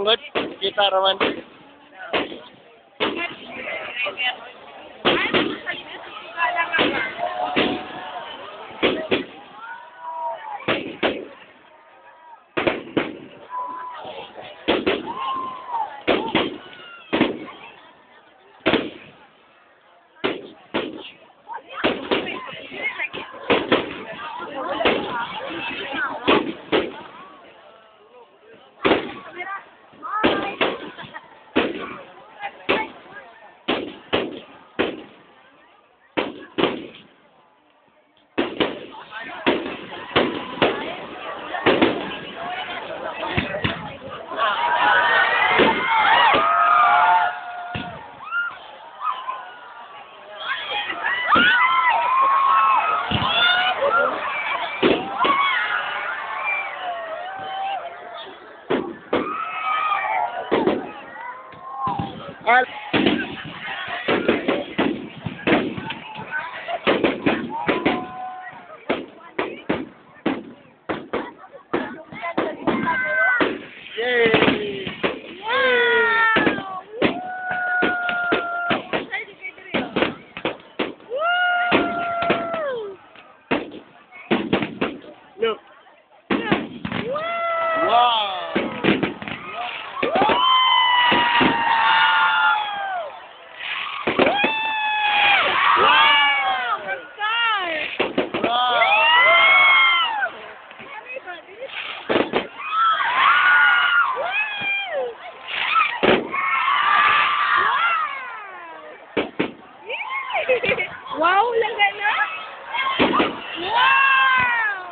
manggod. Kita raman. Look. Wow. Wow, laga na? Wow!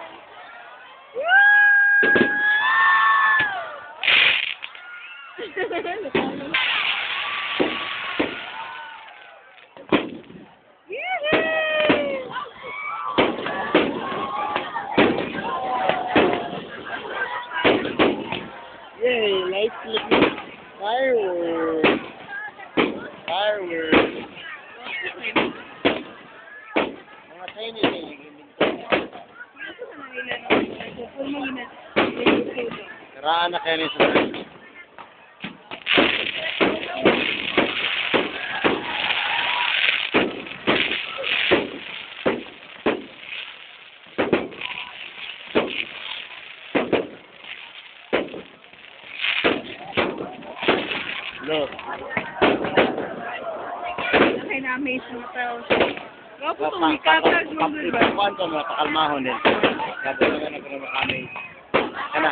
Yay, lights looking fireworks. Fireworks. Mga tiny. Karaan na kayo nito. Look. Okay na, amaze mo tao. Wapo itong ikakag mo doon ba? Papuan ko mga pakalmahon din. Gagawin nga na ko na makamay. Kana.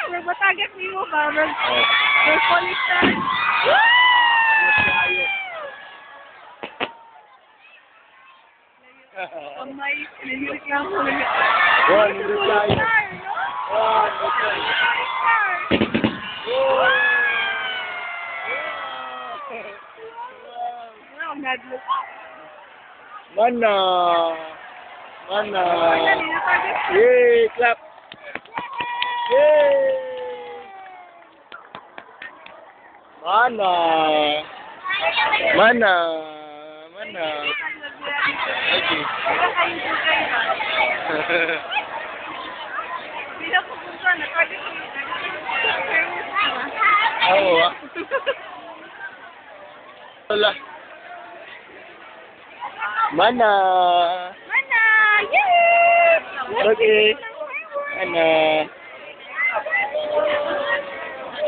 Nagbatagas niyo ba? Nagpolis na. Amay, nilirik lang ko lang. Oh, nilirik tayo. Oh, Mana. Yay, clap. Yay. Mana. Oo. Wala. Mana. Yay! Okay. Mana.